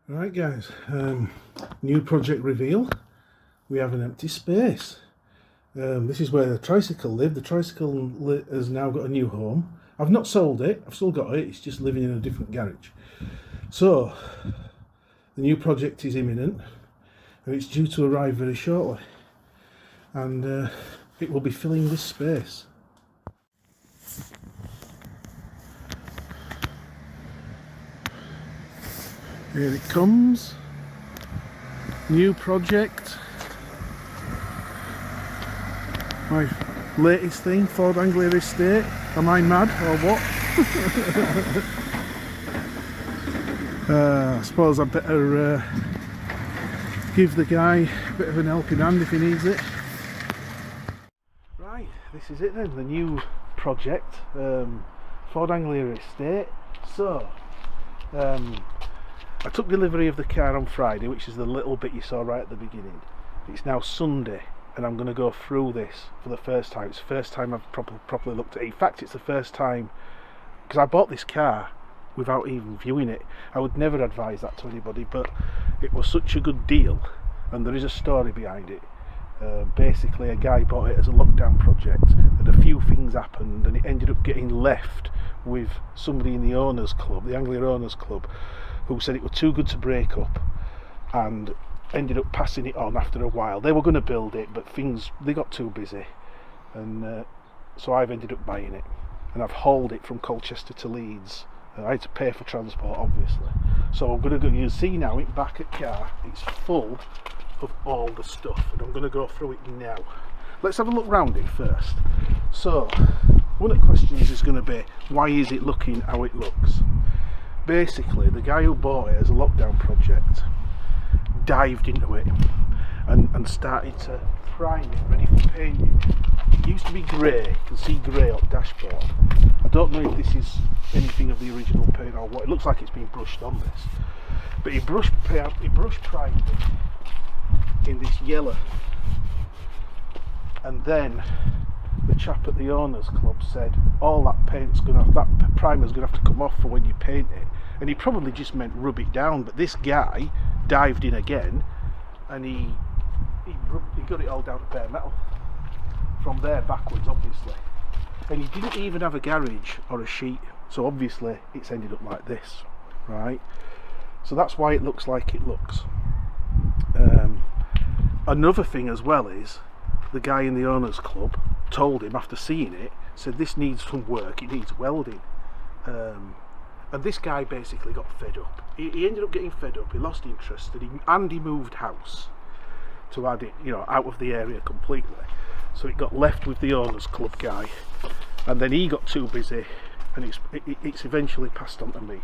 Right guys, new project reveal. We have an empty space. This is where the tricycle lived. The tricycle has now got a new home. I've not sold it, I've still got it, it's just living in a different garage. So, the new project is imminent and it's due to arrive very shortly. And it will be filling this space. Here it comes. New project. My latest thing, Ford Anglia Estate. Am I mad or what? I suppose I'd better give the guy a bit of an helping hand if he needs it. Right, this is it then, the new project, Ford Anglia Estate. So, I took delivery of the car on Friday, which is the little bit you saw right at the beginning. It's now Sunday and I'm going to go through this for the first time. It's the first time I've properly looked at it. In fact, it's the first time, because I bought this car without even viewing it. I would never advise that to anybody, but it was such a good deal and there is a story behind it. Basically a guy bought it as a lockdown project and a few things happened and it ended up getting left with somebody in the owners club, the Anglia Owners Club, who said it was too good to break up and ended up passing it on after a while. They were going to build it, but they got too busy, and so I've ended up buying it, and I've hauled it from Colchester to Leeds. I had to pay for transport, obviously. So I'm going to go. You see now, it back at car, it's full of all the stuff, and I'm going to go through it now. Let's have a look round it first. So, one of the questions is going to be, why is it looking how it looks? Basically, the guy who bought it as a lockdown project dived into it and started to prime it, ready for painting. It used to be grey, you can see grey on the dashboard. I don't know if this is anything of the original paint or what. It looks like it's been brushed on this. But he brush primed it in this yellow. And then the chap at the Owners Club said, all that primer's going to have to come off for when you paint it. And he probably just meant rub it down, but this guy dived in again and he got it all down to bare metal from there backwards, obviously, and he didn't even have a garage or a sheet, so obviously it's ended up like this, right? So that's why it looks like it looks. Another thing as well is the guy in the Owners Club told him, after seeing it, said this needs some work, it needs welding. And this guy basically got fed up. He ended up getting fed up, he lost interest, and he moved house to add it, out of the area completely. So it got left with the Owners Club guy, and then he got too busy, and it's eventually passed on to me.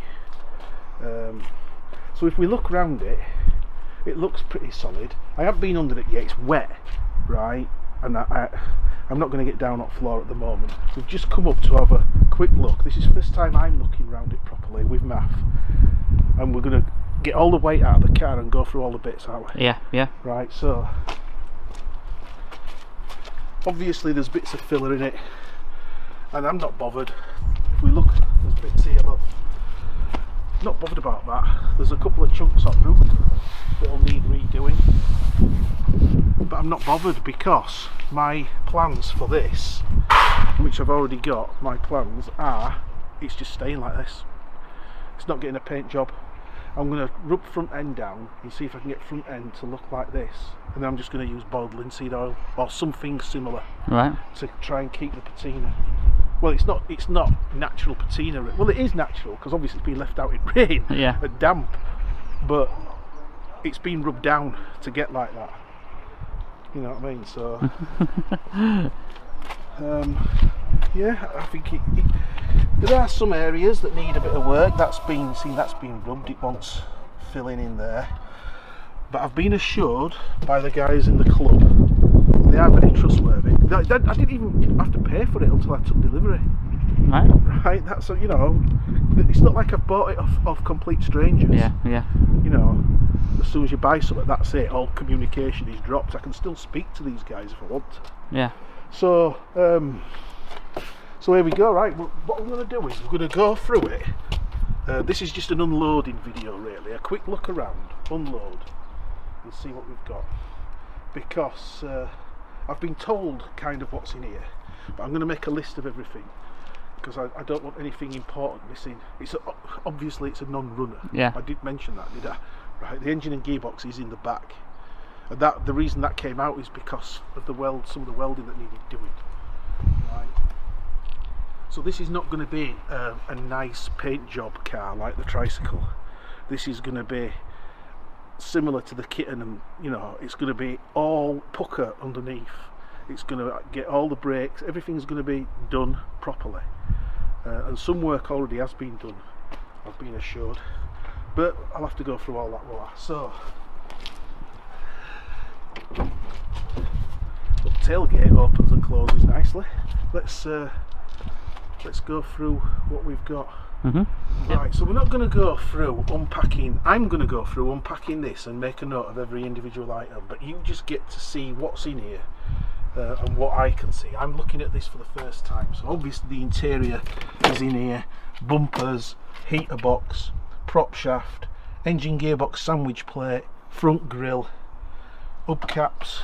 So if we look around it, it looks pretty solid. I haven't been under it yet, it's wet, right? And I'm not going to get down on floor at the moment. We've just come up to have a quick look. This is the first time I'm looking around it properly with Math, and we're going to get all the weight out of the car and go through all the bits, aren't we? Yeah. Right, so obviously there's bits of filler in it, and I'm not bothered. If we look, there's bits here, look. Not bothered about that. There's a couple of chunks on roof that'll need redoing, but I'm not bothered because my plans for this, which I've already got, my plans are, it's just staying like this. It's not getting a paint job. I'm going to rub front end down and see if I can get front end to look like this, and then I'm just going to use boiled linseed oil or something similar, right, to try and keep the patina. Well, it's not natural patina. Well, it is natural because obviously it's been left out in rain and damp, but it's been rubbed down to get like that. You know what I mean? So yeah, I think there are some areas that need a bit of work. That's been rubbed. It wants filling in there, but I've been assured by the guys in the club, they are very trustworthy. I didn't even have to pay for it until I took delivery. Right, that's, it's not like I've bought it off complete strangers. Yeah. As soon as you buy something, that's it, all communication is dropped. I can still speak to these guys if I want to. Yeah. So here we go, right? What I'm going to do is we're going to go through it This is just an unloading video really, a quick look around, unload and see what we've got, because I've been told kind of what's in here, but I'm going to make a list of everything because I don't want anything important missing. Obviously it's a non-runner. Yeah. I did mention that, did I? Right, the engine and gearbox is in the back, and the reason that came out is because of some of the welding that needed doing. Right. So this is not going to be a nice paint job car like the Tricycle. This is going to be similar to the Kitten, and you know, it's going to be all pucker underneath. It's going to get all the brakes, everything's going to be done properly, and some work already has been done, I've been assured, but I'll have to go through all that more. So the tailgate opens and closes nicely. Let's go through what we've got. Right, so we're not going to go through unpacking. I'm going to go through unpacking this and make a note of every individual item, but you just get to see what's in here and what I can see. I'm looking at this for the first time, so obviously the interior is in here: bumpers, heater box, prop shaft, engine gearbox sandwich plate, front grille, hubcaps,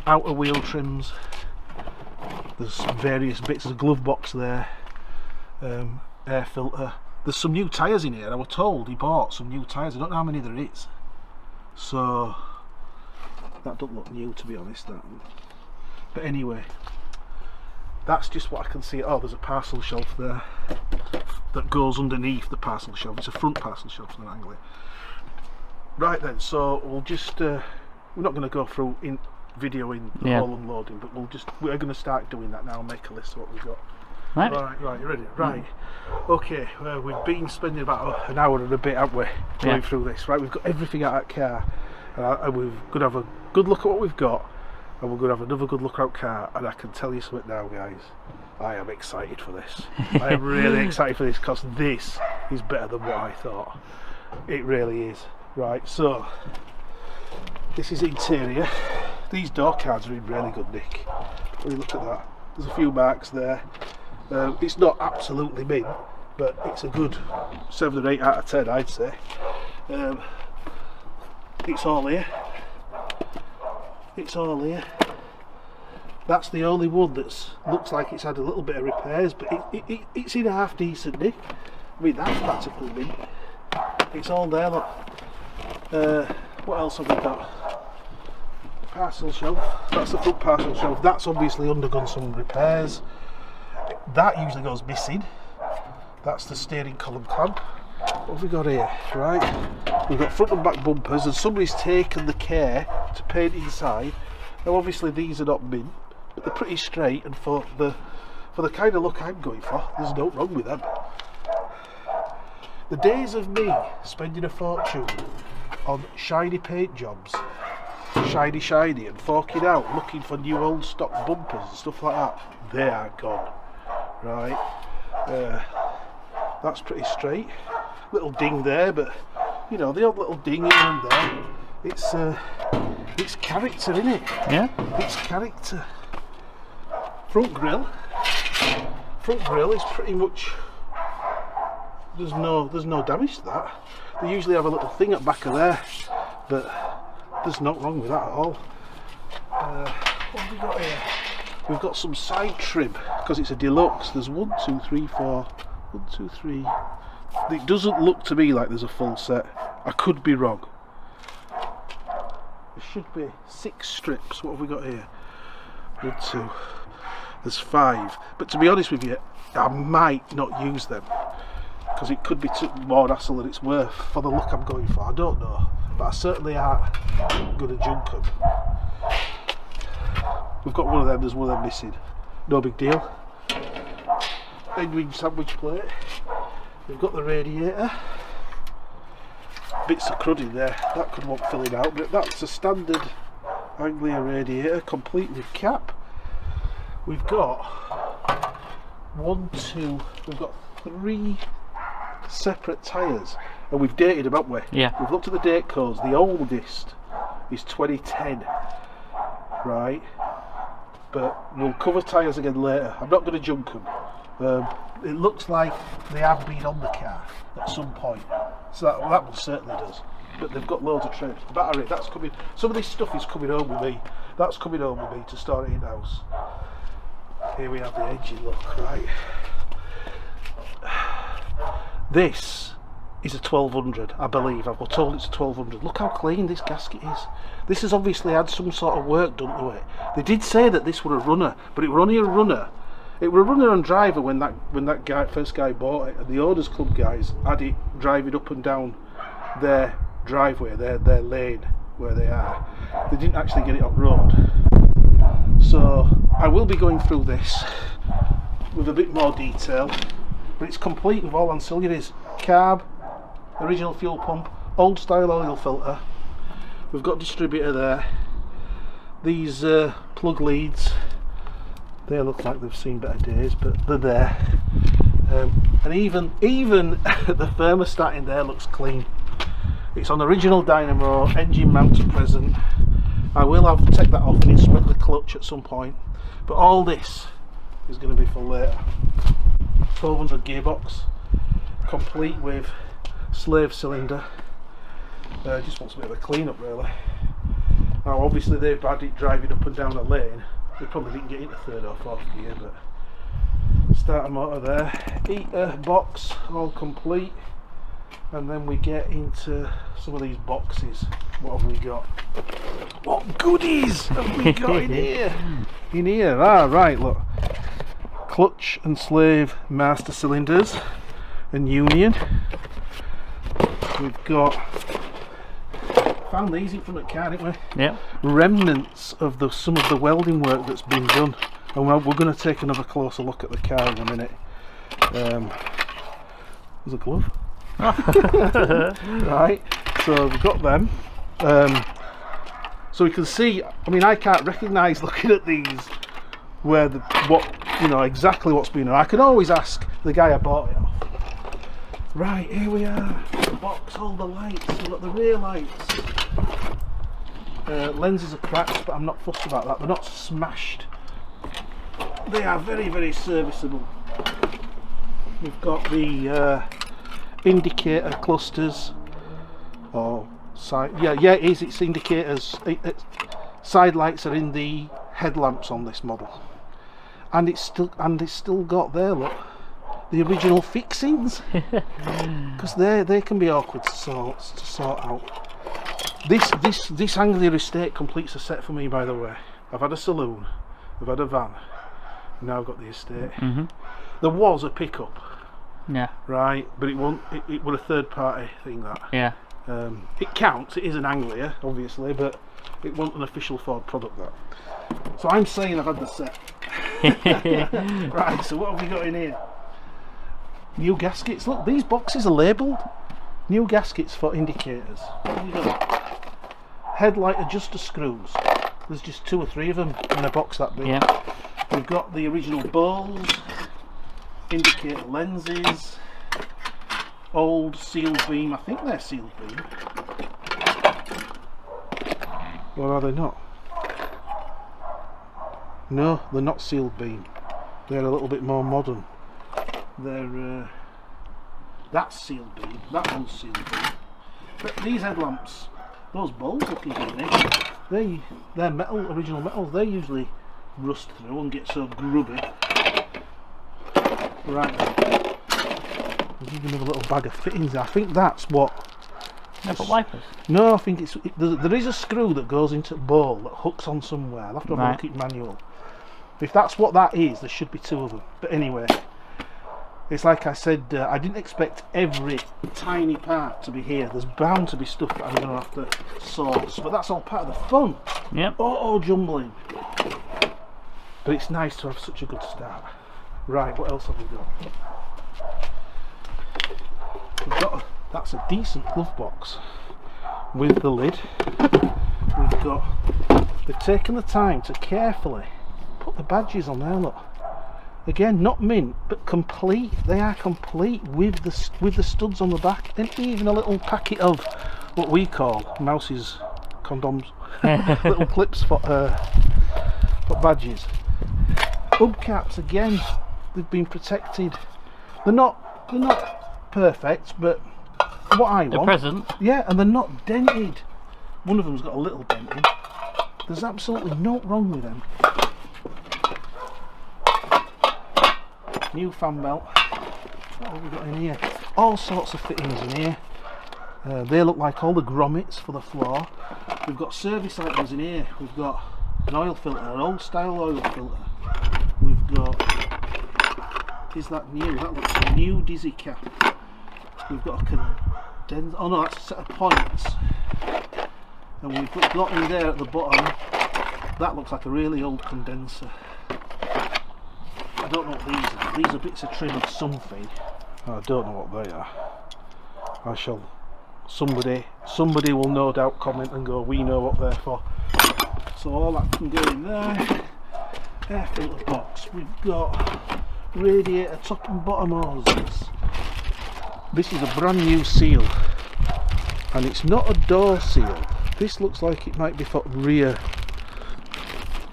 outer wheel trims. There's various bits of glove box there, air filter. There's some new tyres in here. I was told he bought some new tyres. I don't know how many there is, so that doesn't look new, to be honest, that. But anyway, that's just what I can see. Oh, there's a parcel shelf there that goes underneath the parcel shelf. It's a front parcel shelf from an angle. Right then, so we'll just we're not going to go through in videoing the whole unloading, but we're going to start doing that now and make a list of what we've got. Right, you ready? Right. Okay, we've been spending about an hour and a bit, haven't we, going through this. Right, we've got everything out of that car, and we're going to have a good look at what we've got, and we're going to have another good look out car. And I can tell you something now, guys, I am excited for this. I am really excited for this, because this is better than what I thought. It really is. Right, so this is interior. These door cards are in really good nick. When you look at that, there's a few marks there. It's not absolutely mint, but it's a good 7 or 8 out of 10, I'd say. It's all here. It's all here. That's the only one that looks like it's had a little bit of repairs, but it's in a half decent nick. I mean, that's practically mint. It's all there, look. What else have we got? Parcel shelf. That's the front parcel shelf. That's obviously undergone some repairs. That usually goes missing. That's the steering column clamp. What have we got here? Right, we've got front and back bumpers, and somebody's taken the care to paint inside. Now obviously these are not mint, but they're pretty straight, and for the kind of look I'm going for, there's no wrong with them. The days of me spending a fortune on shiny paint jobs, shiny, and forking out looking for new old stock bumpers and stuff like that, they are gone. Right, that's pretty straight. Little ding there, but you know, the odd little ding here and there. It's character, isn't it? Yeah. It's character. Front grille is pretty much. There's no damage to that. They usually have a little thing at the back of there, but there's nothing wrong with that at all. What have we got here? We've got some side trim, because it's a deluxe. There's 1, 2, 3, 4. 1, 2, 3. It doesn't look to me like there's a full set. I could be wrong. There should be 6 strips. What have we got here? 1, 2. There's 5. But to be honest with you, I might not use them, because it could be more hassle than it's worth for the look I'm going for. I don't know, but I certainly aren't going to junk them. We've got one of them, there's one of them missing. No big deal. Engine sandwich plate. We've got the radiator. Bits of crud in there, that could want filling out, but that's a standard Anglia radiator, complete with cap. We've got 3 separate tyres, and we've dated them, haven't we? Yeah. We've looked at the date codes. The oldest is 2010, right? But we'll cover tyres again later. I'm not going to junk them. it looks like they have been on the car at some point. So that one certainly does. But they've got loads of trims. The battery, that's coming. Some of this stuff is coming home with me. That's coming home with me to store it in house. Here we have the engine look, right. This is a 1200, I believe. I've been told it's a 1200. Look how clean this gasket is. This has obviously had some sort of work done to it. They did say that this were a runner, but it were only a runner. It were a runner and driver when that guy, first guy bought it, and the Owners Club guys had it driving up and down their driveway, their lane where they are. They didn't actually get it on road. So I will be going through this with a bit more detail, but it's complete with all ancillaries. Carb, original fuel pump, old style oil filter. We've got distributor there. These plug leads, they look like they've seen better days, but they're there. And even the thermostat in there looks clean. It's on original dynamo, engine mounts are present. I will have to take that off and inspect the clutch at some point, but all this is going to be for later. 1200 gearbox, complete with slave cylinder. Just wants a bit of a clean up really. Now obviously they've had it driving up and down a lane. They probably didn't get into third or fourth gear, but starter motor there, heater box all complete, and then we get into some of these boxes. What have we got? What goodies have we got in here? In here, right, look. Clutch and slave master cylinders and union. We've got, found these in front of the car, didn't we? Yeah. Remnants of some of the welding work that's been done, and we're going to take another closer look at the car in a minute. There's a glove. Right, so we've got them. So we can see, I mean, I can't recognise looking at these exactly what's been on. I can always ask the guy I bought it off. Right, here we are. The box, all the lights. We've got the rear lights. Lenses are cracked, but I'm not fussed about that. They're not smashed. They are very, very serviceable. We've got the indicator clusters. Or side, yeah, it is. It's indicators. Side lights are in the headlamps on this model, and it's still got there. Look, the original fixings, because they can be awkward to sort out. This Anglia estate completes a set for me, by the way. I've had a saloon, I've had a van, now I've got the estate. There was a pickup, yeah, right, but it was a third party thing, that. Yeah. It counts, it is an Anglia obviously, but it wasn't an official Ford product, that. So I'm saying I've had the set. Right, so what have we got in here? New gaskets. Look, these boxes are labelled. New gaskets for indicators. What have we got? Headlight adjuster screws. There's just 2 or 3 of them in a box that big. Yeah. We've got the original bowls, indicator lenses, old sealed beam. I think they're sealed beam. Or are they not? No, they're not sealed beam. They're a little bit more modern. They're that's sealed beam. That one's sealed beam. But these headlamps, those bulbs looking good in it, they're metal, original metal. They usually rust through and get so grubby. Right then. There's even a little bag of fittings. I think that's what. No, but wipers. No, I think there is a screw that goes into the bowl that hooks on somewhere. I'll have to have a look at manual. If that's what that is, there should be 2 of them. But anyway, it's like I said, I didn't expect every tiny part to be here. There's bound to be stuff that I'm going to have to source, but that's all part of the fun. Yep. Auto jumbling. But it's nice to have such a good start. Right, what else have we got? That's a decent glove box with the lid. They've taken the time to carefully put the badges on there, look. Again, not mint, but complete. They are complete with the studs on the back, and even a little packet of what we call Mouse's condoms, little clips for badges. Hubcaps, again, they've been protected They're not perfect, but what I The want. present. Yeah, and they're not dented. One of them's got a little dent in. There's absolutely no wrong with them. New fan belt. What have we got in here? All sorts of fittings in here. They look like all the grommets for the floor. We've got service items in here. We've got an oil filter, an old style oil filter. We've got, is that new? That looks a new Dizzy cap. We've got a condenser, oh no, that's a set of points. And we've got in there at the bottom, that looks like a really old condenser. I don't know what these are. These are bits of trim of something. I don't know what they are. I shall, somebody will no doubt comment and go, we know what they're for. So all that can go in there. Air filter box. We've got radiator top and bottom hoses. This is a brand new seal, and it's not a door seal. This looks like it might be for rear.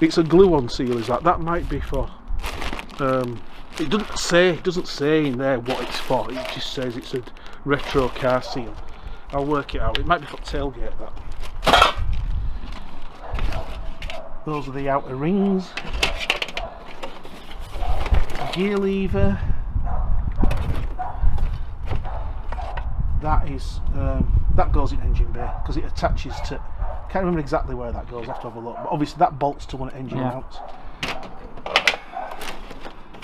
It's a glue-on seal, is that? That might be for. It doesn't say in there what it's for. It just says it's a retro car seal. I'll work it out. It might be for tailgate, that. Those are the outer rings. Gear lever. That is that goes in engine bay because it attaches to. Can't remember exactly where that goes. I have to have a look. But obviously that bolts to one of the engine mounts.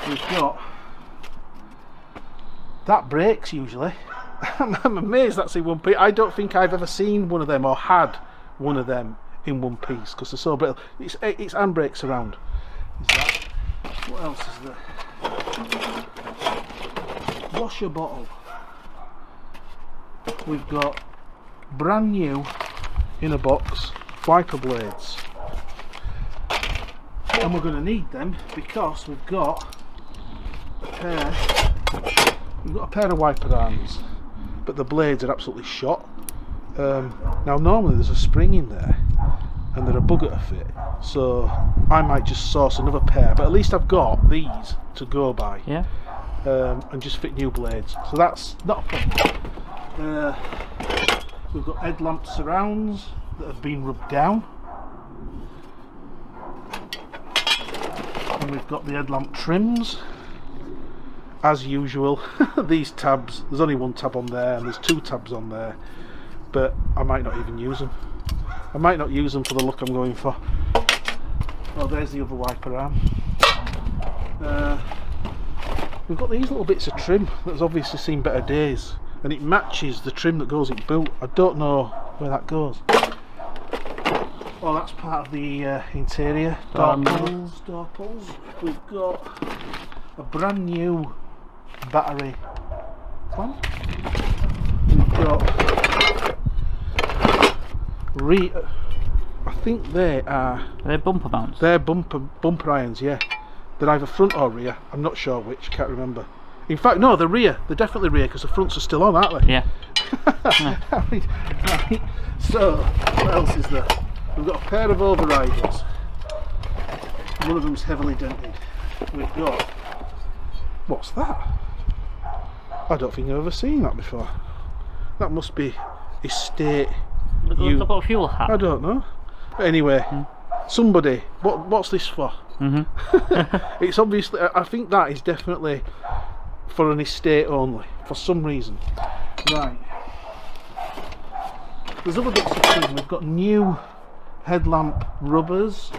We've got that brakes usually. I'm amazed that's in one piece. I don't think I've ever seen one of them or had one of them in one piece because they're so brittle. It's handbrakes around. Is that? What else is there? Washer bottle. We've got brand new in a box wiper blades, and we're going to need them because we've got a pair of wiper arms, but the blades are absolutely shot. Now normally there's a spring in there and they're a bugger to fit, so I might just source another pair, but at least I've got these to go by. Yeah. And just fit new blades, so that's not a problem. We've got headlamp surrounds that have been rubbed down, and we've got the headlamp trims as usual. These tabs, there's only one tab on there and there's two tabs on there, but I might not even use them. I might not use them for the look I'm going for. Oh, there's the other wiper arm. We've got these little bits of trim that's obviously seen better days, and it matches the trim that goes in boot. I don't know where that goes. Oh, that's part of the interior. Door pulls. We've got a brand new battery clamp. We've got I think they are. They're bumper mounts. They're bumper irons, yeah. They're either front or rear. I'm not sure which. Can't remember. In fact, no, they're rear. They're definitely rear because the fronts are still on, aren't they? Yeah. Right. So, what else is there? We've got a pair of overriders. One of them's heavily dented. We've got. What's that? I don't think I've ever seen that before. That must be estate. Look at a fuel hat. I don't know. But anyway, somebody. What's this for? It's obviously. I think that is definitely for an estate only for some reason. Right. There's other bits of things. We've got new headlamp rubbers.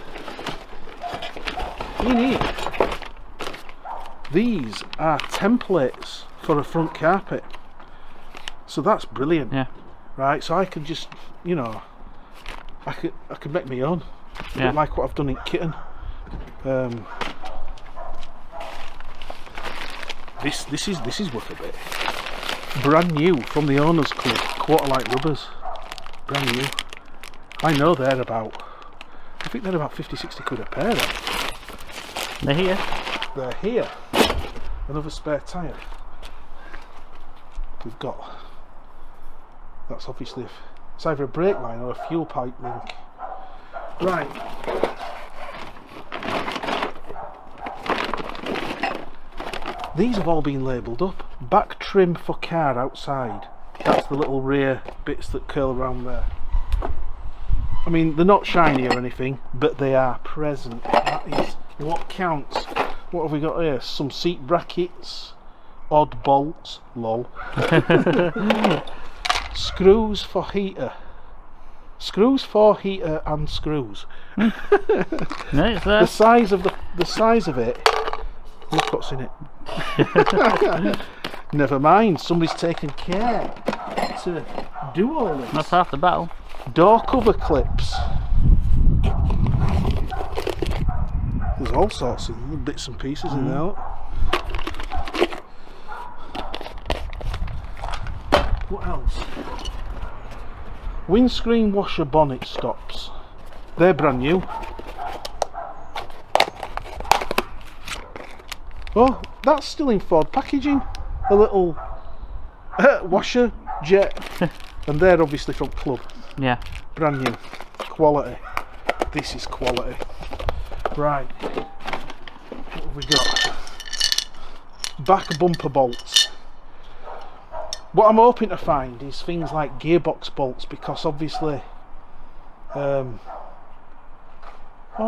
In here. These are templates for a front carpet. So that's brilliant. Yeah. Right, so I can just, you know, I could make my own. A Yeah. bit like what I've done in Kitten. This is worth a bit. Brand new from the owners club, quarter light rubbers. Brand new. I know they're about. I think they're about 50-60 quid a pair. Then. They're here. They're here. Another spare tyre. We've got. That's obviously it's either a brake line or a fuel pipe link. Right. These have all been labelled up. Back trim for car outside. That's the little rear bits that curl around there. I mean, they're not shiny or anything, but they are present. That is what counts. What have we got here? Some seat brackets, odd bolts, lol. Screws for heater. Screws for heater and screws. No, it's there. The size of it. Look what's in it. Never mind. Somebody's taken care to do all this. That's half the battle. Door cover clips. There's all sorts of little bits and pieces in there. What else? Windscreen washer bonnet stops. They're brand new. Oh, that's still in Ford packaging. A little washer jet. And they're obviously from Club. Yeah. Brand new. Quality. This is quality. Right. What have we got? Back bumper bolts. What I'm hoping to find is things like gearbox bolts, because obviously oh,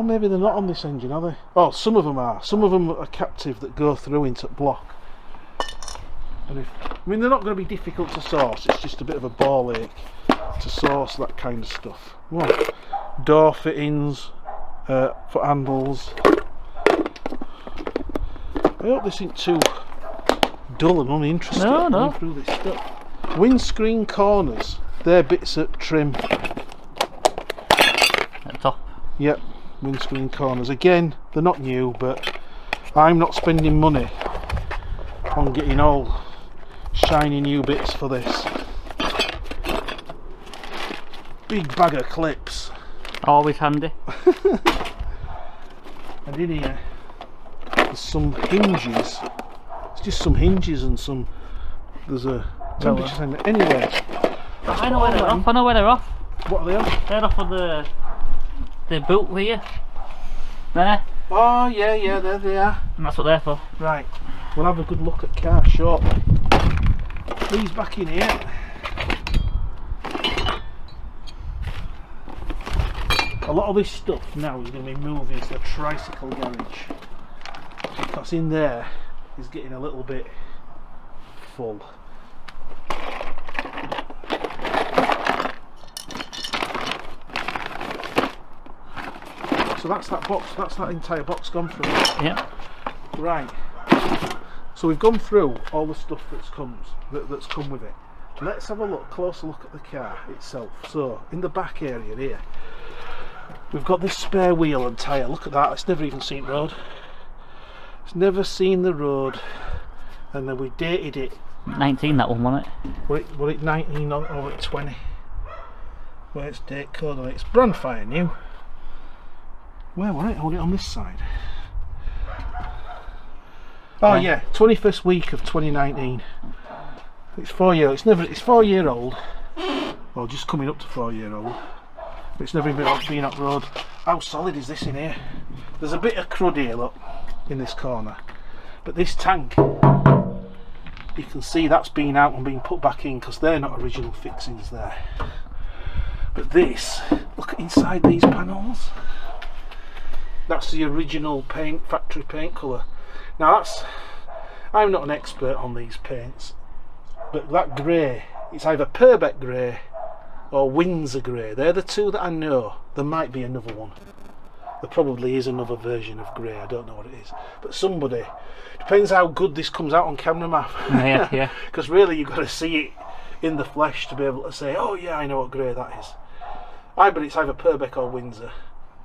maybe they're not on this engine, are they? Oh, some of them are. Some of them are captive that go through into block. And I mean, they're not going to be difficult to source. It's just a bit of a ball ache to source that kind of stuff. Well, door fittings, foot handles. I hope this isn't too dull and uninteresting. No. Going through this stuff. Windscreen corners. They're bits of trim. At the top. Yep, windscreen corners. Again, they're not new, but I'm not spending money on getting all shiny new bits for this. Big bag of clips. Always handy. And in here there's some hinges. It's just some hinges and some. There's a temperature sensor. Anyway, I know where they're off. I know where they're off. what are they on? They're off of the boot here. There. Oh yeah, there they are. And that's what they're for. Right, we'll have a good look at car shortly. These back in here. A lot of this stuff now is going to be moving to the tricycle garage, because in there is getting a little bit full. So that's that box, that's that entire box gone through. Yeah. Right. So we've gone through all the stuff that's come with it. Let's have a closer look at the car itself. So in the back area here, we've got this spare wheel and tyre. Look at that, it's never even seen road. It's never seen the road. And then we dated it. 19 that one, wasn't it? Were it 19 or was it 20? Where's its date code on it? It's brand fire new. Where were it? Hold it on this side. Oh yeah, 21st week of 2019. It's 4 year. It's 4 year old. Well, just coming up to 4 year old. But it's never been up road. How solid is this in here? There's a bit of crud here, look, in this corner. But this tank, you can see that's been out and been put back in, because they're not original fixings there. But this, look inside these panels. That's the original paint, factory paint colour. Now I'm not an expert on these paints, but that grey, it's either Purbeck grey or Windsor grey. They're the two that I know. There might be another one. There probably is another version of grey, I don't know what it is. But somebody, depends how good this comes out on camera, Matt. Yeah. Because really you've got to see it in the flesh to be able to say, oh yeah, I know what grey that is. I bet it's either Purbeck or Windsor.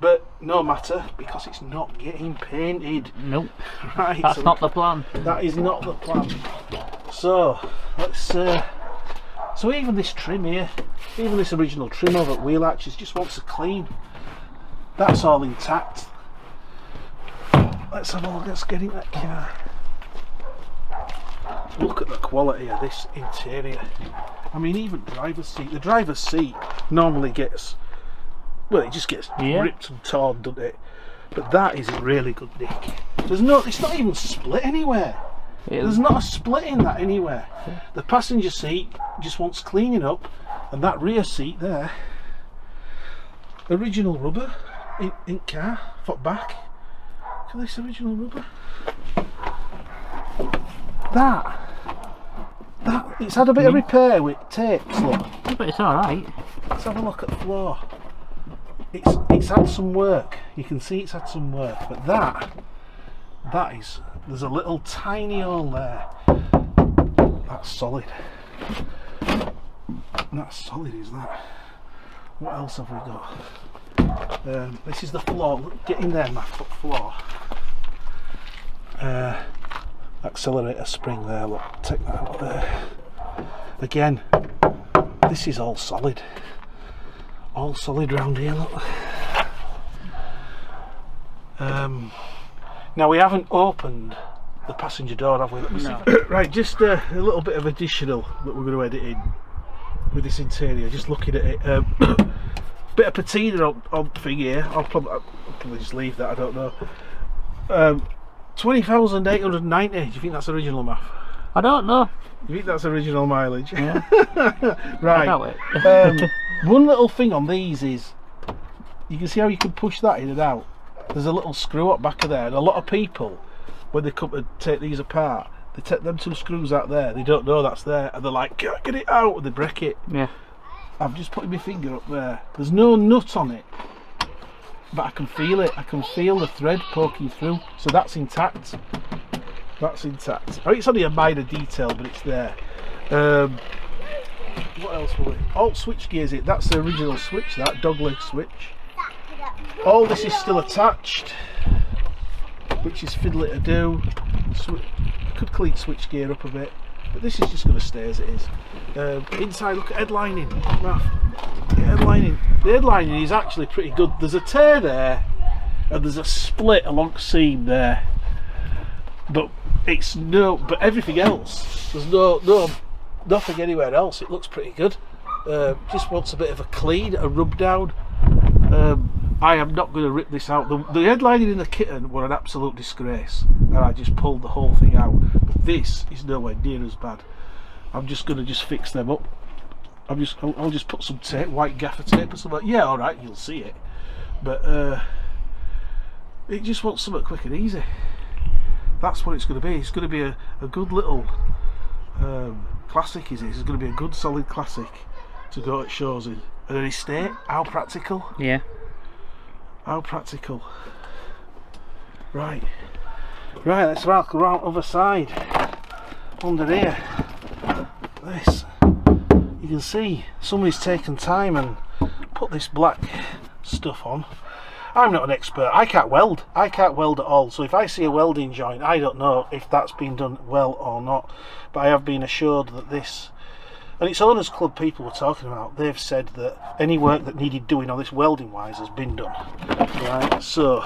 But no matter, because it's not getting painted. Nope. Right, That's not the plan. That is not the plan. So let's so even this trim here, even this original trim over at wheel arches, just wants a clean. That's all intact. Let's have a look. Let's get in that car. Look at the quality of this interior. I mean, even driver's seat. The driver's seat normally gets, well, it just gets ripped and torn, doesn't it? But that is in really good nick. It's not even split anywhere. There's not a split in that anywhere. The passenger seat just wants cleaning up, and that rear seat there, original rubber in car, foot back. Look at this original rubber. That it's had a bit of repair with tapes. Look, But it's alright. let's have a look at the floor. It's had some work. You can see it's had some work, but that is, there's a little tiny hole there. That's solid. That's solid, is that? What else have we got? This is the floor. Look, get in there, my foot floor. Accelerator spring there. Look, take that out there. Again, this is all solid. All solid round here. Look. Now we haven't opened the passenger door, have we? Let me see. Right, just a little bit of additional that we're going to edit in with this interior. Just looking at it, bit of patina on thing here. I'll probably just leave that. I don't know. 20,890. Do you think that's original, Math? I don't know. You think that's original mileage? Yeah. Right. I know it. One little thing on these is you can see how you can push that in and out. There's a little screw up back of there, and a lot of people, when they come to take these apart, they take them two screws out there. They don't know that's there, and they're like, "Can't get it out," and they break it. Yeah. I've just put my finger up there. There's no nut on it, but I can feel it. I can feel the thread poking through, so that's intact. That's intact. I mean, it's only a minor detail, but it's there. What else will we? Alt switch gears. That's the original switch. That dogleg switch. All this is still attached, which is fiddly to do. Could clean switch gear up a bit, but this is just going to stay as it is. Inside, look at headlining. Headlining. The headlining is actually pretty good. There's a tear there, and there's a split along seam there, but it's no. But everything else, there's nothing anywhere else. It looks pretty good. Just wants a bit of a clean, a rub down. I am not going to rip this out. The headlining in the kitten were an absolute disgrace, and I just pulled the whole thing out. But this is nowhere near as bad. I'm just going to fix them up. I'll just put some tape, white gaffer tape or something. Yeah, all right, you'll see it. But it just wants something quick and easy. That's what it's going to be. It's going to be a good little classic. Is it? It's going to be a good solid classic to go at shows in. And an estate. How practical? Yeah. How practical. Right, let's walk around the other side. Under here, this, you can see somebody's taken time and put this black stuff on. I'm not an expert. I can't weld at all, so if I see a welding joint, I don't know if that's been done well or not, but I have been assured that this, and it's Owners Club people were talking about, they've said that any work that needed doing on this welding wise has been done. Right, so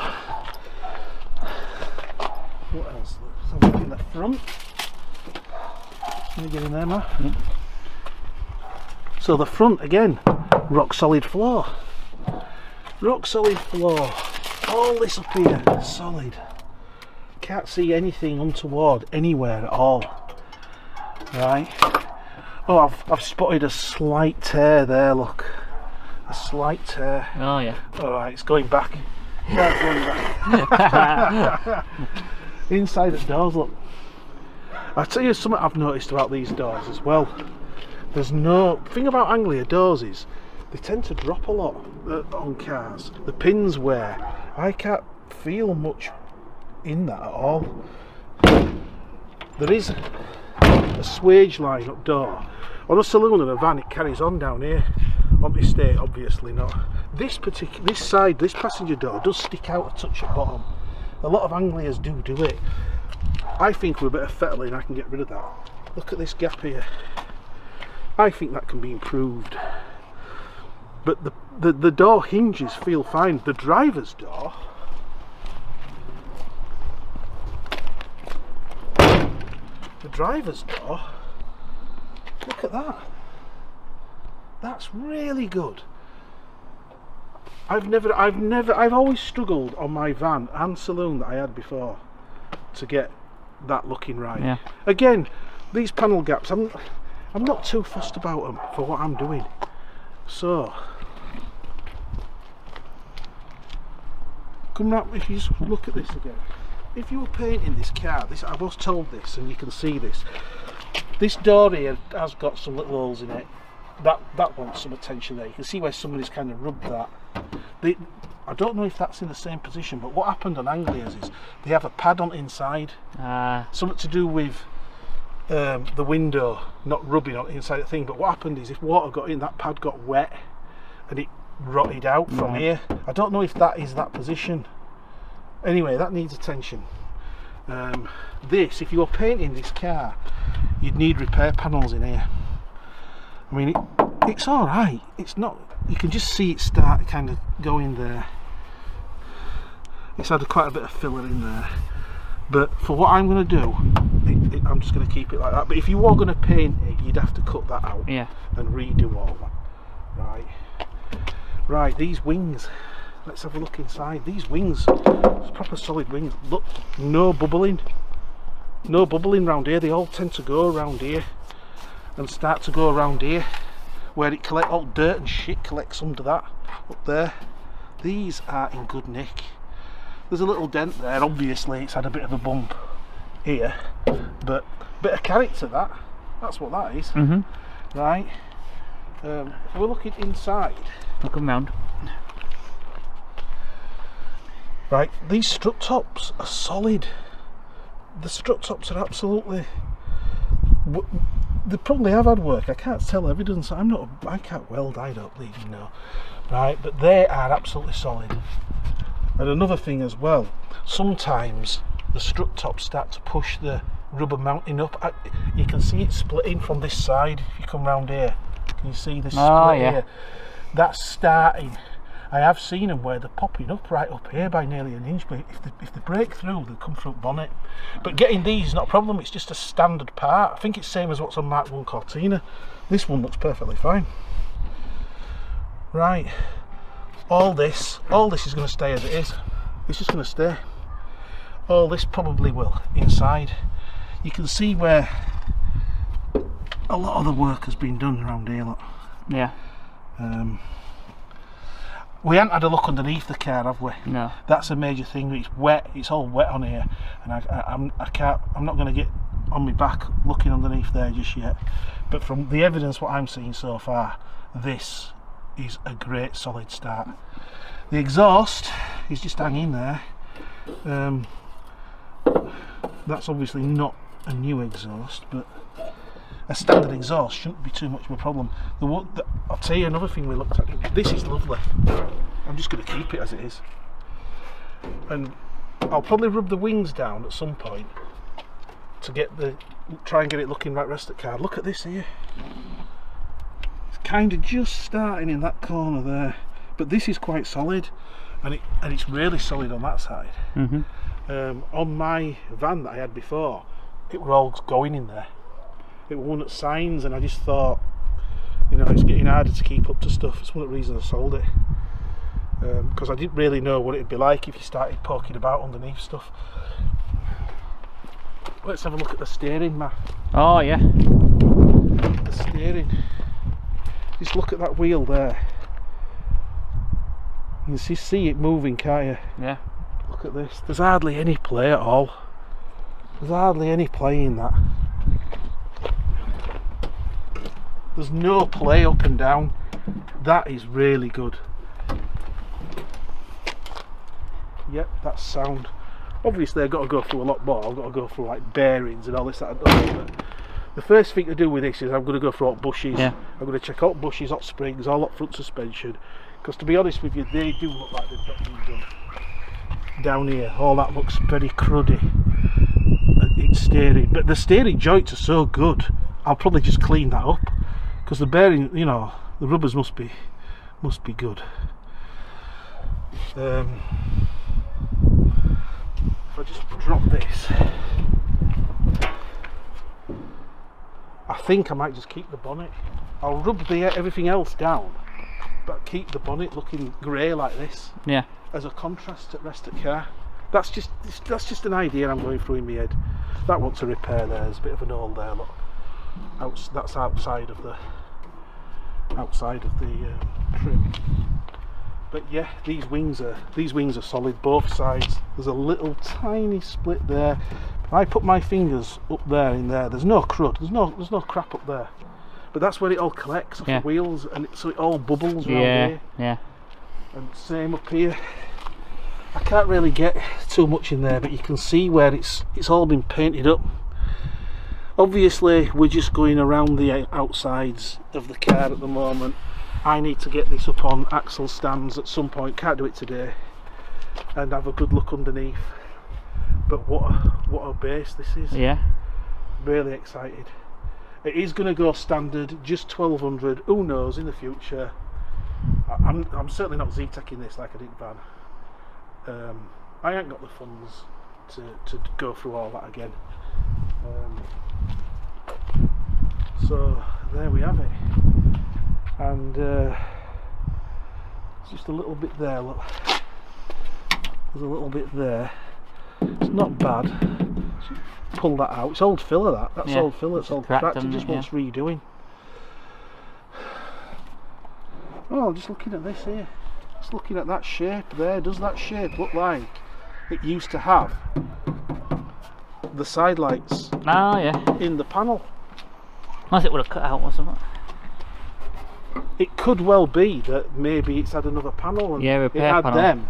what else? Let's have a look in the front. Can you get in there, Ma? Yeah. So the front again, rock solid floor. Rock solid floor. All this up here, solid. Can't see anything untoward anywhere at all. Right. Oh, I've spotted a slight tear there, look. A slight tear. Oh yeah. Alright, it's going back. Yeah, it's going back. Inside the doors, look. I'll tell you something I've noticed about these doors as well. There's no thing about Anglia doors is they tend to drop a lot on cars. The pins wear. I can't feel much in that at all. There is a swage line up door. On a saloon and a van, it carries on down here. On the estate, obviously not. This side, this passenger door does stick out a touch at bottom. A lot of Anglias do it. I think with a bit of fettling I can get rid of that. Look at this gap here. I think that can be improved. But the door hinges feel fine. The driver's door, look at that. That's really good. I've always struggled on my van and saloon that I had before to get that looking right. Yeah. Again, these panel gaps, I'm not too fussed about them for what I'm doing. So, come round, if you just look at this again. If you were painting this car, I was told this, and you can see this. This door here has got some little holes in it. That wants some attention there. You can see where somebody's kind of rubbed that. I don't know if that's in the same position, but what happened on Anglia's is they have a pad on inside. Something to do with the window not rubbing on the inside of the thing. But what happened is if water got in, that pad got wet and it rotted out from here. I don't know if that is that position. Anyway, that needs attention. This, if you were painting this car, you'd need repair panels in here. I mean, it's all right. It's not. You can just see it start kind of going there. It's had quite a bit of filler in there. But for what I'm going to do, I'm just going to keep it like that. But if you were going to paint it, you'd have to cut that out and redo all that. Right. These wings. Let's have a look inside. These wings, proper solid wings. Look, no bubbling. No bubbling round here. They all tend to go around here and start to go around here, where it collects all dirt and shit collects under that up there. These are in good nick. There's a little dent there. Obviously, it's had a bit of a bump here, but bit of character. That's what that is. Right. If we're looking inside. I'll come round. Right, these strut tops are solid. The strut tops are absolutely. They probably have had work. I can't tell evidence. I can't weld. I don't believe you know. Right, but they are absolutely solid. And another thing as well. Sometimes the strut tops start to push the rubber mounting up. You can see it splitting from this side. If you come round here, can you see this split here? That's starting. I have seen them where they're popping up right up here by nearly an inch, but if they break through, they'll come through bonnet. But getting these is not a problem. It's just a standard part. I think it's same as what's on Mark 1 Cortina. This one looks perfectly fine. Right, all this is going to stay as it is. It's just going to stay. All this probably will inside. You can see where a lot of the work has been done around here. Look. Yeah. We haven't had a look underneath the car, have we? No. That's a major thing. It's wet. It's all wet on here, and I'm not going to get on my back looking underneath there just yet. But from the evidence what I'm seeing so far, this is a great solid start. The exhaust is just hanging there. That's obviously not a new exhaust, but a standard exhaust shouldn't be too much of a problem. I'll tell you another thing we looked at. This is lovely. I'm just going to keep it as it is. And I'll probably rub the wings down at some point to try and get it looking like rest of the car. Look at this here. It's kind of just starting in that corner there. But this is quite solid. And it's really solid on that side. On my van that I had before, it were all going in there. It was one at Signs, and I just thought, it's getting harder to keep up to stuff. It's one of the reasons I sold it, because I didn't really know what it'd be like if you started poking about underneath stuff. Let's have a look at the steering, Matt. Oh yeah. The steering. Just look at that wheel there. You can see it moving, can't you? Yeah. Look at this. There's hardly any play at all. There's hardly any play in that. There's no play up and down. That is really good. Yep, that's sound. Obviously I've got to go through a lot more. I've got to go through like bearings and all this that I've done. But the first thing to do with this is I'm going to go through hot bushes. Yeah. I'm going to check hot bushes, hot springs, all hot front suspension. Because to be honest with you, they do look like they've not been done. Down here, all that looks very cruddy. It's steering, but the steering joints are so good. I'll probably just clean that up. Because the bearing, the rubbers must be good. If I just drop this, I think I might just keep the bonnet. I'll rub everything else down, but keep the bonnet looking grey like this. Yeah. As a contrast to the rest of the car. That's just an idea I'm going through in my head. That wants a repair there. There's a bit of an hole there. Look, that's outside of the trim. But yeah, these wings are solid, both sides. There's a little tiny split there. If I put my fingers up there in there, there's no crud. There's no crap up there. But that's where it all collects off the wheels, and so it all bubbles around here. Yeah. And same up here. I can't really get too much in there, but you can see where it's all been painted up. Obviously, we're just going around the outsides of the car at the moment. I need to get this up on axle stands at some point. Can't do it today, and have a good look underneath. But what a base this is. Yeah. Really excited. It is going to go standard, just 1200. Who knows in the future? I'm certainly not Z-Teching this like I did Van. I ain't got the funds to go through all that again. So there we have it. And it's just a little bit there, look. There's a little bit there. It's not bad. Pull that out. It's old filler, that's old filler, it's old cracked. It just wants redoing. Oh, just looking at this here. Just looking at that shape there. Does that shape look like it used to have the side lights in the panel? Unless it would have cut out or something. It could well be that maybe it's had another panel and it had panel. them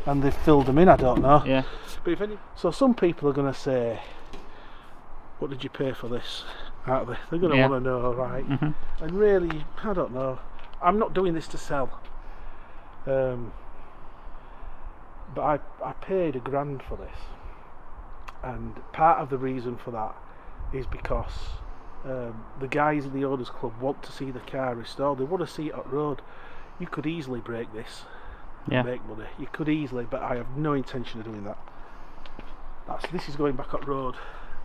and they've filled them in, I don't know. Yeah. But so some people are going to say, what did you pay for this? Aren't they? They're going to want to know, right? And really, I don't know. I'm not doing this to sell. But I paid £1,000 for this, and part of the reason for that is because the guys in the owners club want to see the car restored. They want to see it on road. You could easily break this and make money. You could easily, but I have no intention of doing that. This is going back on road.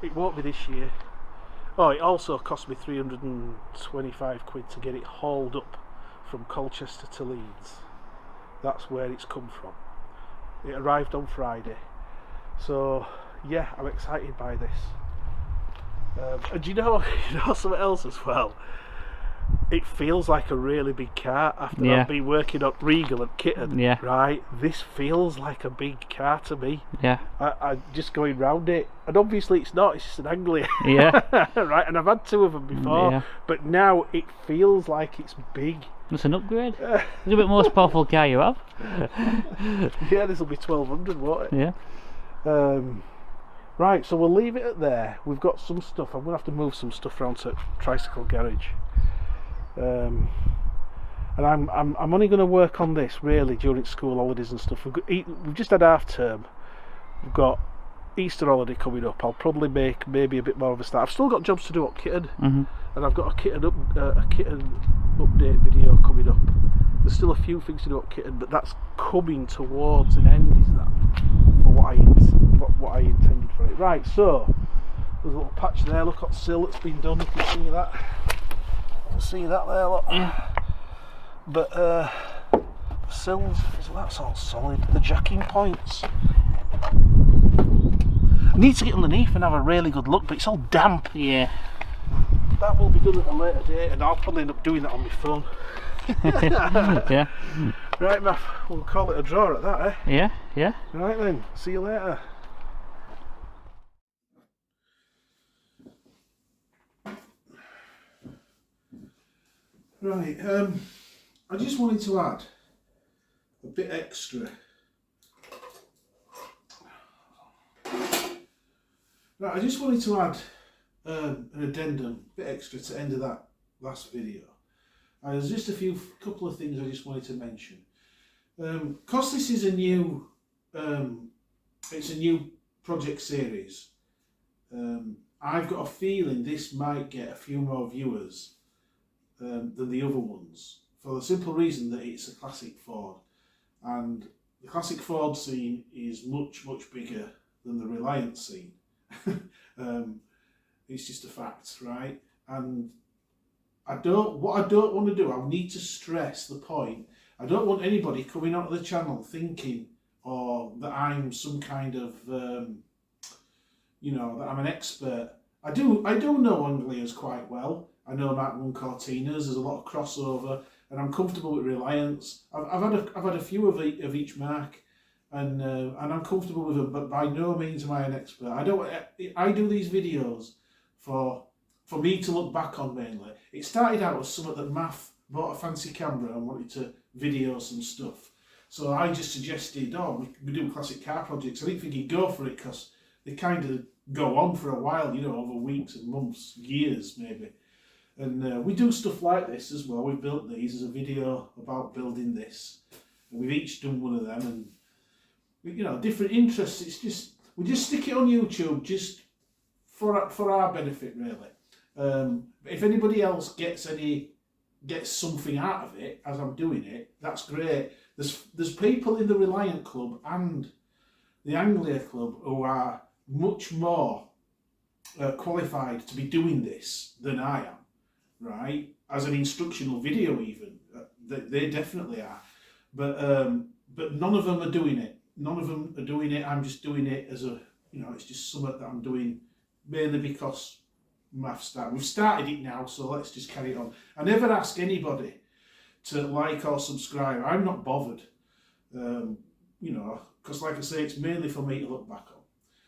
It won't be this year. Oh, it also cost me £325 to get it hauled up from Colchester to Leeds. That's where it's come from. It arrived on Friday. So yeah, I'm excited by this. And you know something else as well? It feels like a really big car after I've been working on Regal and Kitten. Yeah. Right? This feels like a big car to me. Yeah. I'm just going round it. And obviously it's not, it's just an Anglia. Yeah. Right? And I've had two of them before. But now it feels like it's big. It's an upgrade. It's a bit most powerful car you have. Yeah, this will be 1200, won't it? Yeah. Right, so we'll leave it at there. We've got some stuff. I'm going to have to move some stuff around to Tricycle Garage. And I'm only going to work on this really during school holidays and stuff. We've just had half term. We've got Easter holiday coming up. I'll probably make maybe a bit more of a start. I've still got jobs to do at Kitten, and I've got a Kitten update video coming up. There's still a few things to do at Kitten, but that's coming towards an end. Is that for what I intended for it? Right. So there's a little patch there. Look at sill that's been done. You can see that. You can see that there. Look. Yeah. But the sills, that's all solid. The jacking points. I need to get underneath and have a really good look, but it's all damp. Yeah. That will be done at a later date, and I'll probably end up doing that on my phone. Yeah. Right, Matt, we'll call it a draw at that, eh? Yeah, yeah. Right then, see you later. Right, I just wanted to add a bit extra. Right, I just wanted to add an addendum, a bit extra to the end of that last video. And there's just a couple of things I just wanted to mention. Because this is a new, it's a new project series. I've got a feeling this might get a few more viewers than the other ones, for the simple reason that it's a classic Ford, and the classic Ford scene is much bigger than the Reliant scene. It's just a fact, right? And what I don't want to do, I need to stress the point, I don't want anybody coming onto the channel thinking, or that I'm some kind of, that I'm an expert. I do know Anglias quite well. I know Mark 1 Cortinas. There's a lot of crossover, and I'm comfortable with Reliance. I've had a few of each mark, and I'm comfortable with them. But by no means am I an expert. I do these videos for me to look back on mainly. It started out as something that Math bought a fancy camera and wanted to video some stuff. So I just suggested, we do classic car projects. I didn't think he'd go for it because they kind of go on for a while, over weeks and months, years maybe. And we do stuff like this as well. We've built these as a video about building this. And we've each done one of them, and different interests. We just stick it on YouTube just for our benefit, really. If anybody else gets something out of it as I'm doing it, that's great. There's people in the Reliant Club and the Anglia Club who are much more qualified to be doing this than I am, right? As an instructional video, even they definitely are, but none of them are doing it. None of them are doing it. I'm just doing it as it's just something that I'm doing mainly because we've started it now, so let's just carry it on. I never ask anybody to like or subscribe. I'm not bothered, because like I say, it's mainly for me to look back on.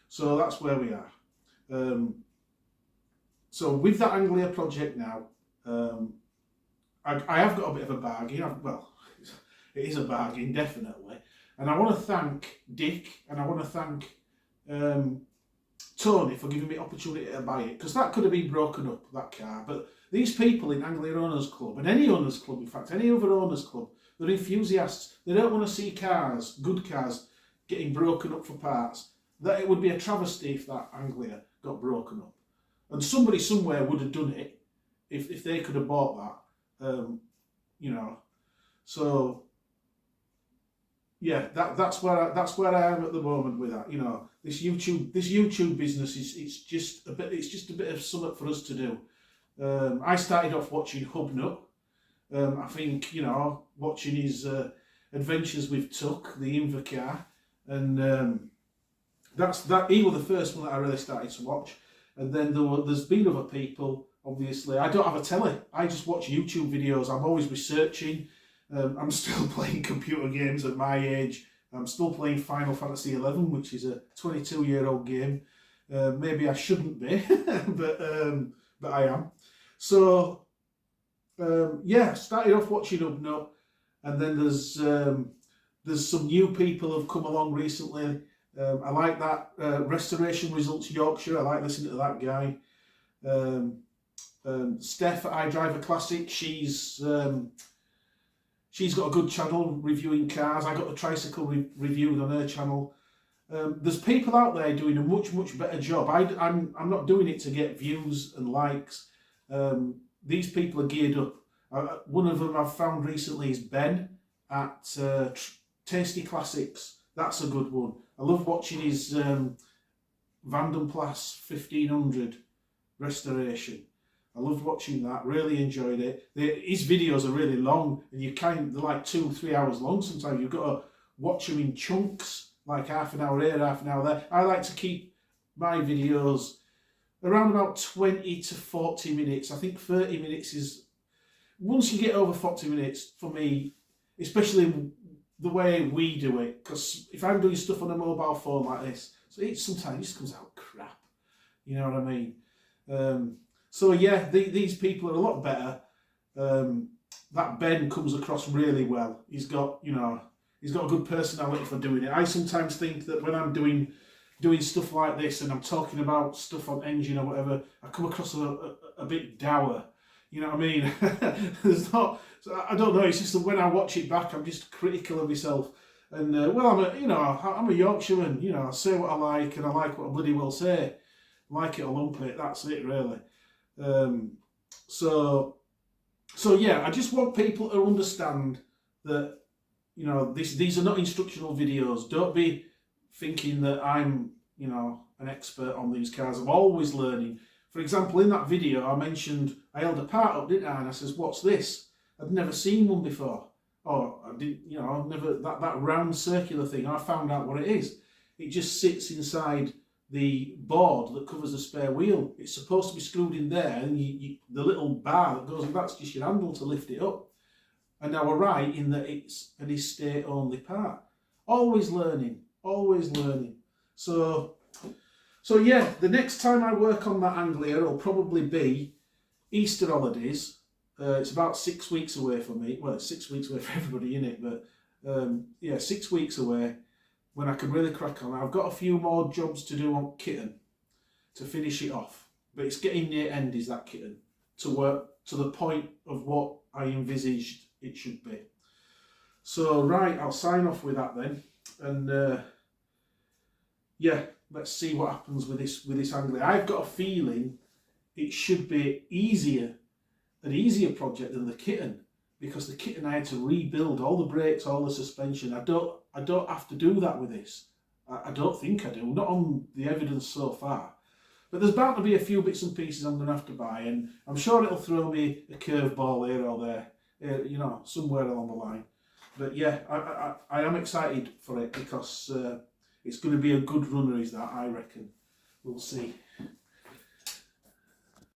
So that's where we are. So with that Anglia project now, I have got a bit of a bargain. It is a bargain, definitely. And I want to thank Dick, and I want to thank Tony for giving me the opportunity to buy it, because that could have been broken up, that car. But these people in Anglia Owners Club, and any owners club, in fact, any other owners club, they're enthusiasts. They don't want to see cars, good cars, getting broken up for parts. That it would be a travesty if that Anglia got broken up. And somebody somewhere would have done it if they could have bought that, So yeah, that's where I am at the moment with that. This YouTube business is just a bit of something for us to do. I started off watching Hubnut. I think watching his adventures with Tuck, the Invercar, and he was the first one that I really started to watch. And then there's been other people. Obviously, I don't have a telly. I just watch YouTube videos. I'm always researching. I'm still playing computer games at my age. I'm still playing Final Fantasy XI, which is a 22-year-old game. Maybe I shouldn't be, but I am. So, started off watching Hubnut, and then there's some new people who've come along recently. I like that Restoration Results Yorkshire. I like listening to that guy. Steph at iDriver Classic. She's got a good channel reviewing cars. I got the tricycle reviewed on her channel. There's people out there doing a much better job. I'm not doing it to get views and likes. These people are geared up. One of them I've found recently is Ben at Tasty Classics. That's a good one. I love watching his Vandenplas 1500 restoration. I loved watching that, really enjoyed it. His videos are really long, and they're like 2-3 hours long sometimes. You've got to watch them in chunks, like half an hour here, half an hour there. I like to keep my videos around about 20 to 40 minutes. I think 30 minutes is, once you get over 40 minutes, for me, especially the way we do it, because if I'm doing stuff on a mobile phone like this, so it sometimes just comes out crap. You know what I mean? So yeah, these people are a lot better. That Ben comes across really well. He's got a good personality for doing it. I sometimes think that when I'm doing stuff like this and I'm talking about stuff on engine or whatever, I come across a bit dour. You know what I mean? I don't know. It's just that when I watch it back, I'm just critical of myself. And I'm a Yorkshireman. I say what I like, and I like what I bloody well say. Like it or lump it. That's it, really. So yeah, I just want people to understand that these are not instructional videos. Don't be thinking that I'm an expert on these cars. I'm always learning. For example, in that video I mentioned I held a part up, didn't I? And I says, "What's this?" I'd never seen one before. Or didn't, you know, I've never, that round circular thing, I found out what it is. It just sits inside the board that covers the spare wheel. It's supposed to be screwed in there, and the little bar that goes in, that's just your handle to lift it up. And now we're right in that it's an estate only part. Always learning, always learning. So yeah, the next time I work on that Anglia will probably be Easter holidays. It's about 6 weeks away for me. Well, it's 6 weeks away for everybody, innit? But yeah, 6 weeks away when I can really crack on. I've got a few more jobs to do on kitten to finish it off. But it's getting near end, is that kitten, to work to the point of what I envisaged it should be. So, right, I'll sign off with that then. And yeah, let's see what happens with this Anglia. I've got a feeling it should be an easier project than the kitten, because the kitten I had to rebuild all the brakes, all the suspension. I don't have to do that with this. I don't think I do, not on the evidence so far. But there's bound to be a few bits and pieces I'm going to have to buy, and I'm sure it'll throw me a curveball here or there, you know, somewhere along the line. But yeah, I am excited for it, because it's going to be a good runner, is that, I reckon. We'll see.